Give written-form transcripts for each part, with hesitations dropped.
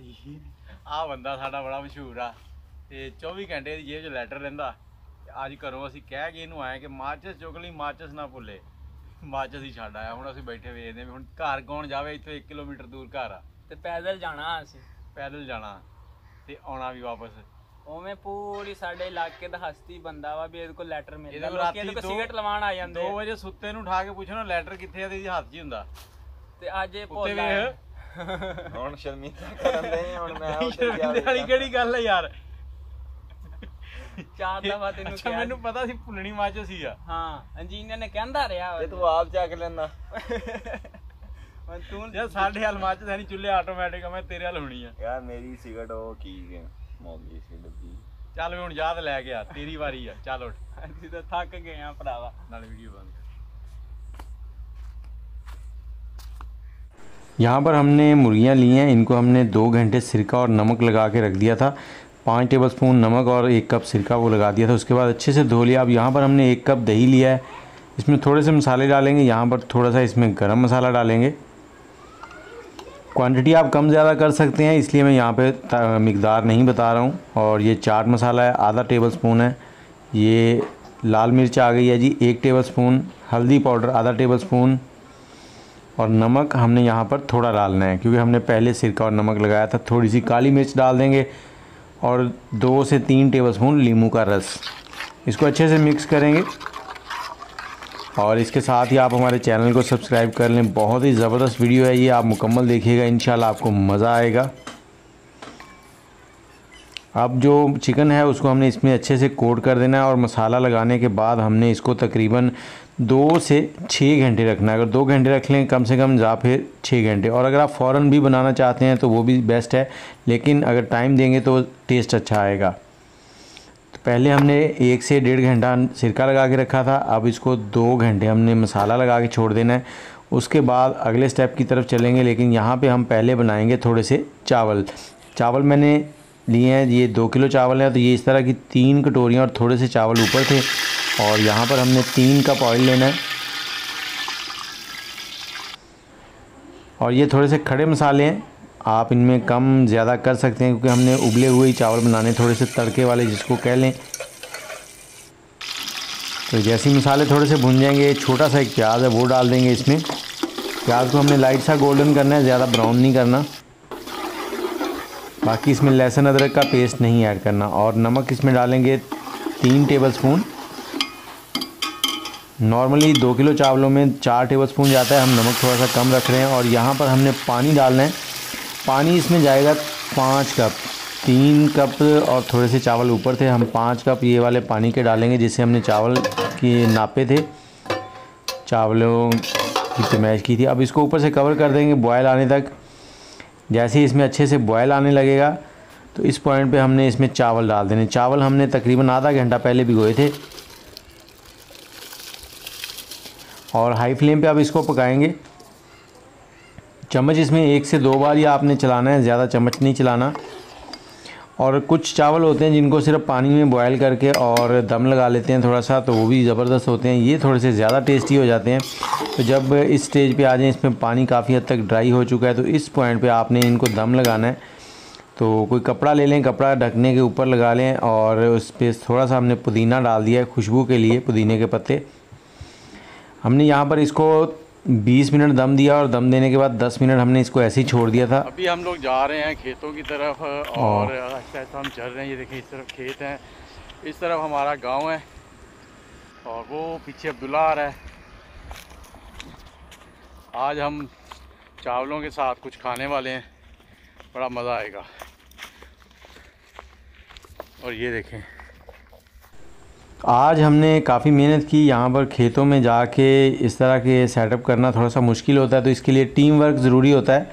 भाजी आ बंदा साडा बड़ा मशहूर आ ते 24 घंटे दी जेब च लैटर रहिंदा। अज घरों असीं कह के इहनूं आए कि माचिस चुक लई, माचिस ना भुल्ले, माचिस ही छड्ड आया। हुण असीं बैठे वेखदे भी हुण घर कौन जावे, इत्थों 1 किलोमीटर दूर घर आ ते पैदल जाना असीं, पैदल जाना ते आउणा भी वापस। उवें पूरी साडे इलाके दा हस्ती बंदा वा भी इहदे कोल लैटर मिलदा। राती लोग सिगरट लवाण आ जांदे 2 वजे सुत्ते नूं उठा के पुछना लैटर कित्थे आ ते इहदे हत्थ 'च ही हुंदा। ते अज एह् भुल्ल आ ਹੁਣ ਸ਼ਰਮਿੰਦਾ ਕਰਨ ਦੇ ਹੁਣ ਮੈਂ शर्मिंदे वाली केड़ी गल है यार। चार दफा तेनू अच्छा मैनू पता सी भुन्ननी माचिस ही आ। हां इंजीनियर ने कहंदा रहा ਤੇ ਤੂੰ ਆਪ ਚੱਕ ਲੈਂਦਾ। ਹੁਣ ਤੂੰ यार साढ़े हाल माचिस है नहीं, चुल्हे ऑटोमेटिक मैं तेरे हाल होनी आ। ਯਾਰ ਮੇਰੀ ਸਿਗਰਟ ਉਹ ਕੀ ਮੁੱਕ ਗਈ ਸੀ ਡੱਬੀ। ਚੱਲ ਵੀ ਹੁਣ ਯਾਦ ਲੈ ਗਿਆ, तेरी वारी आ, चल उठ। ਅਸੀਂ ਤਾਂ ਥੱਕ ਗਏ ਆ ਭਰਾਵਾ। नाल वीडियो बंद। यहाँ पर हमने मुर्गियाँ ली हैं, इनको हमने 2 घंटे सिरका और नमक लगा के रख दिया था। 5 टेबलस्पून नमक और 1 कप सिरका वो लगा दिया था। उसके बाद अच्छे से धो लिया। अब यहाँ पर हमने 1 कप दही लिया है, इसमें थोड़े से मसाले डालेंगे। यहाँ पर थोड़ा सा इसमें गरम मसाला डालेंगे। क्वांटिटी आप कम ज़्यादा कर सकते हैं, इसलिए मैं यहाँ पे मिकदार नहीं बता रहा हूँ। और ये चाट मसाला है, आधा टेबलस्पून है। ये लाल मिर्च आ गई है जी 1 टेबलस्पून। हल्दी पाउडर आधा टेबलस्पून। और नमक हमने यहाँ पर थोड़ा डालना है क्योंकि हमने पहले सिरका और नमक लगाया था। थोड़ी सी काली मिर्च डाल देंगे और 2 से 3 टेबलस्पून नींबू का रस। इसको अच्छे से मिक्स करेंगे और इसके साथ ही आप हमारे चैनल को सब्सक्राइब कर लें। बहुत ही ज़बरदस्त वीडियो है ये, आप मुकम्मल देखिएगा, इंशाल्लाह आपको मज़ा आएगा। अब जो चिकन है उसको हमने इसमें अच्छे से कोट कर देना है और मसाला लगाने के बाद हमने इसको तकरीबन 2 से 6 घंटे रखना है। अगर 2 घंटे रख लें कम से कम, या फिर 6 घंटे। और अगर आप फ़ौरन भी बनाना चाहते हैं तो वो भी बेस्ट है, लेकिन अगर टाइम देंगे तो टेस्ट अच्छा आएगा। तो पहले हमने 1 से 1.5 घंटा सिरका लगा के रखा था। अब इसको 2 घंटे हमने मसाला लगा के छोड़ देना है। उसके बाद अगले स्टेप की तरफ चलेंगे, लेकिन यहाँ पर हम पहले बनाएँगे थोड़े से चावल। चावल मैंने लिए हैं, ये 2 किलो चावल है, तो ये इस तरह की 3 कटोरियाँ और थोड़े से चावल ऊपर थे। और यहाँ पर हमने 3 कप ऑयल लेना है। और ये थोड़े से खड़े मसाले हैं, आप इनमें कम ज़्यादा कर सकते हैं क्योंकि हमने उबले हुए ही चावल बनाने, थोड़े से तड़के वाले जिसको कह लें। तो जैसे ही मसाले थोड़े से भुन जाएंगे, छोटा सा एक प्याज है वो डाल देंगे इसमें। प्याज को हमने लाइट सा गोल्डन करना है, ज़्यादा ब्राउन नहीं करना। बाकी इसमें लहसुन अदरक का पेस्ट नहीं ऐड करना। और नमक इसमें डालेंगे 3 टेबलस्पून। नॉर्मली 2 किलो चावलों में 4 टेबलस्पून जाता है, हम नमक थोड़ा सा कम रख रहे हैं। और यहाँ पर हमने पानी डालना है। पानी इसमें जाएगा 5 कप। 3 कप और थोड़े से चावल ऊपर थे, हम 5 कप ये वाले पानी के डालेंगे जिससे हमने चावल की नापे थे, चावलों की तमैश की थी। अब इसको ऊपर से कवर कर देंगे बॉयल आने तक। जैसे ही इसमें अच्छे से बॉयल आने लगेगा तो इस पॉइंट पे हमने इसमें चावल डाल देने। चावल हमने तकरीबन आधा घंटा पहले भिगोए थे। और हाई फ्लेम पे अब इसको पकाएंगे। चम्मच इसमें 1 से 2 बार ही आपने चलाना है, ज़्यादा चम्मच नहीं चलाना। और कुछ चावल होते हैं जिनको सिर्फ पानी में बॉयल करके और दम लगा लेते हैं थोड़ा सा, तो वो भी ज़बरदस्त होते हैं। ये थोड़े से ज़्यादा टेस्टी हो जाते हैं। तो जब इस स्टेज पे आ जाएं, इसमें पानी काफ़ी हद तक ड्राई हो चुका है, तो इस पॉइंट पे आपने इनको दम लगाना है। तो कोई कपड़ा ले लें, कपड़ा ढकने के ऊपर लगा लें और उस पर थोड़ा सा हमने पुदीना डाल दिया है खुशबू के लिए, पुदीने के पत्ते। हमने यहाँ पर इसको 20 मिनट दम दिया और दम देने के बाद 10 मिनट हमने इसको ऐसे ही छोड़ दिया था। अभी हम लोग जा रहे हैं खेतों की तरफ और ऐसा हम चल रहे हैं। ये देखिए इस तरफ खेत हैं, इस तरफ हमारा गांव है और वो पीछे अब्दुल्ला आ रहा है। आज हम चावलों के साथ कुछ खाने वाले हैं, बड़ा मज़ा आएगा। और ये देखें, आज हमने काफ़ी मेहनत की। यहाँ पर खेतों में जाके इस तरह के सेटअप करना थोड़ा सा मुश्किल होता है, तो इसके लिए टीम वर्क ज़रूरी होता है।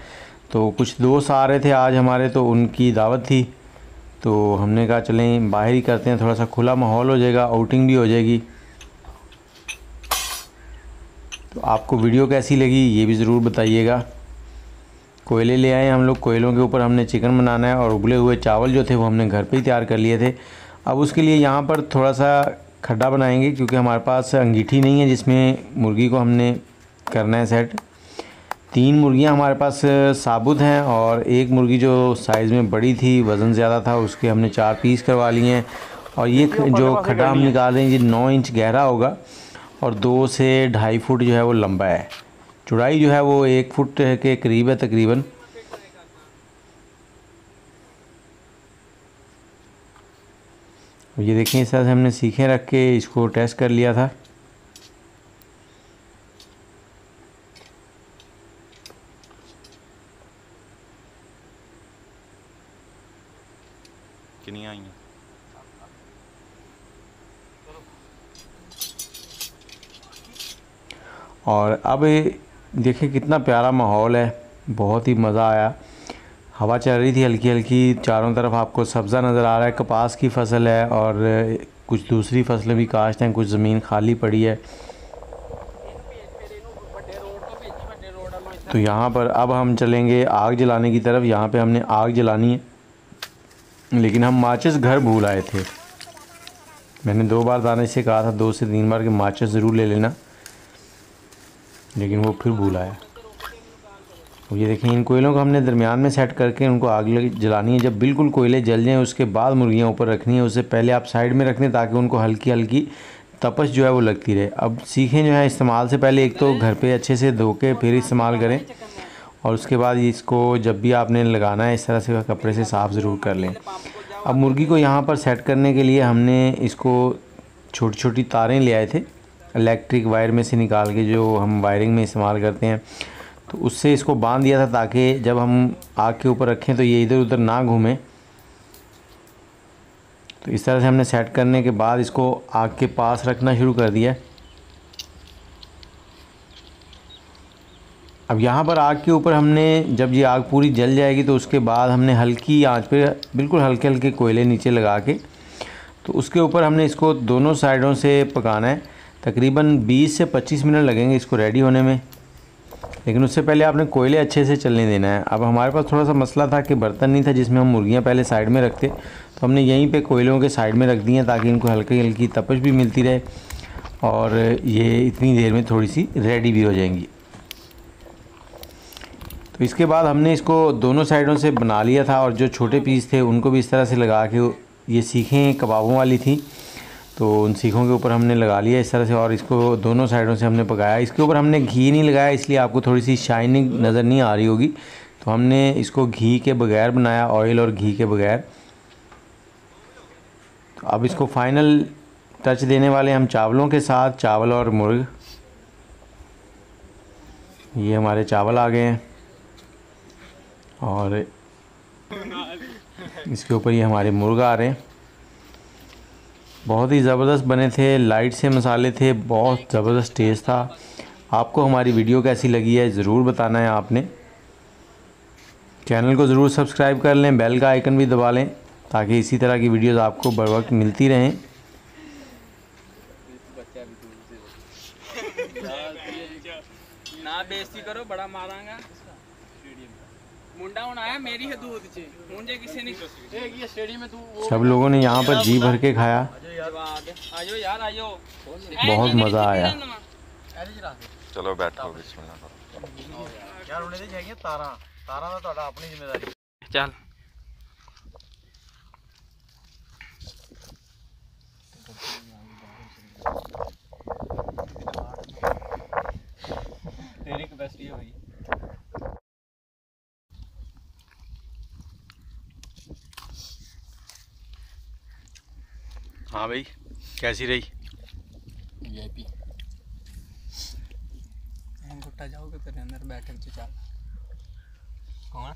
तो कुछ दोस्त आ रहे थे आज हमारे, तो उनकी दावत थी, तो हमने कहा चलें बाहर ही करते हैं, थोड़ा सा खुला माहौल हो जाएगा, आउटिंग भी हो जाएगी। तो आपको वीडियो कैसी लगी ये भी ज़रूर बताइएगा। कोयले ले आए हम लोग, कोयलों के ऊपर हमने चिकन बनाना है और उबले हुए चावल जो थे वो हमने घर पे ही तैयार कर लिए थे। अब उसके लिए यहाँ पर थोड़ा सा खड्डा बनाएंगे क्योंकि हमारे पास अंगीठी नहीं है जिसमें मुर्गी को हमने करना है सेट। 3 मुर्गियां हमारे पास साबुत हैं और एक मुर्गी जो साइज़ में बड़ी थी, वज़न ज़्यादा था, उसके हमने 4 पीस करवा लिए हैं। और ये जो खड्डा हम निकाल रहे हैं ये 9 इंच गहरा होगा और 2 से 2.5 फुट जो है वो लंबा है। चौड़ाई जो है वो 1 फुट के करीब है तकरीबन। ये देखें, इस तरह से हमने सीखे रख के इसको टेस्ट कर लिया था। कितनी आई हैं? और अब देखिए कितना प्यारा माहौल है, बहुत ही मज़ा आया। हवा चल रही थी हल्की हल्की, चारों तरफ आपको सब्ज़ा नज़र आ रहा है। कपास की फसल है और कुछ दूसरी फसलें भी काश्त हैं, कुछ ज़मीन खाली पड़ी है। तो यहाँ पर अब हम चलेंगे आग जलाने की तरफ। यहाँ पे हमने आग जलानी है, लेकिन हम माचिस घर भूल आए थे। मैंने 2 बार दानिश से कहा था, 2 से 3 बार कि माचिस ज़रूर ले लेना, लेकिन वो फिर भूल आया। तो ये देखें, इन कोयलों को हमने दरमियान में सेट करके उनको आग जलानी है। जब बिल्कुल कोयले जल जाएं उसके बाद मुर्गियाँ ऊपर रखनी है। उससे पहले आप साइड में रख दें ताकि उनको हल्की हल्की तपश जो है वो लगती रहे। अब सीखें जो है इस्तेमाल से पहले एक तो घर पे अच्छे से धो के फिर इस्तेमाल करें, और उसके बाद इसको जब भी आपने लगाना है इस तरह से कपड़े से साफ़ ज़रूर कर लें। अब मुर्गी को यहाँ पर सेट करने के लिए हमने इसको छोटी छोटी तारें ले आए थे इलेक्ट्रिक वायर में से निकाल के, जो हम वायरिंग में इस्तेमाल करते हैं। तो उससे इसको बांध दिया था ताकि जब हम आग के ऊपर रखें तो ये इधर उधर ना घूमे। तो इस तरह से हमने सेट करने के बाद इसको आग के पास रखना शुरू कर दिया। अब यहाँ पर आग के ऊपर हमने, जब ये आग पूरी जल जाएगी तो उसके बाद हमने हल्की आंच पे बिल्कुल हल्के हल्के कोयले नीचे लगा के, तो उसके ऊपर हमने इसको दोनों साइडों से पकाना है। तकरीबन 20 से 25 मिनट लगेंगे इसको रेडी होने में, लेकिन उससे पहले आपने कोयले अच्छे से चलने देना है। अब हमारे पास थोड़ा सा मसला था कि बर्तन नहीं था जिसमें हम मुर्गियाँ पहले साइड में रखते, तो हमने यहीं पे कोयलों के साइड में रख दी हैं ताकि इनको हल्की हल्की तपश भी मिलती रहे और ये इतनी देर में थोड़ी सी रेडी भी हो जाएंगी। तो इसके बाद हमने इसको दोनों साइडों से बना लिया था और जो छोटे पीस थे उनको भी इस तरह से लगा के, ये सीखें कबाबों वाली थी तो उन सीखों के ऊपर हमने लगा लिया इस तरह से, और इसको दोनों साइडों से हमने पकाया। इसके ऊपर हमने घी नहीं लगाया, इसलिए आपको थोड़ी सी शाइनिंग नज़र नहीं आ रही होगी। तो हमने इसको घी के बगैर बनाया, ऑयल और घी के बगैर। तो अब इसको फाइनल टच देने वाले हम चावलों के साथ, चावल और मुर्ग। ये हमारे चावल आ गए हैं और इसके ऊपर ये हमारे मुर्ग आ रहे हैं। बहुत ही ज़बरदस्त बने थे, लाइट से मसाले थे, बहुत ज़बरदस्त टेस्ट था। आपको हमारी वीडियो कैसी लगी है ज़रूर बताना है आपने। चैनल को ज़रूर सब्सक्राइब कर लें, बेल का आइकन भी दबा लें ताकि इसी तरह की वीडियोज़ आपको बर वक्त मिलती रहें। ना बेइज्जती करो, बड़ा मारांगा। मुंडा होना है मेरी है दूध चे मुझे किसी ने एक ये स्टेडियम में तू सब लोगों ने यहाँ पर जी भर के खाया, आजो यार आजो, बहुत मज़ा आया। चलो बैठो बिस्मिल्लाह यार उन्हें दे जाएंगे तारा तारा ਦਾ ਤੁਹਾਡਾ ਆਪਣੀ ਜ਼ਿੰਮੇਵਾਰੀ। चल तेरी कैपेसिटी है भाई। हाँ भाई, कैसी रही? वीआईपी गुट्टा जाओगे तेरे अंदर बैठक चल कौन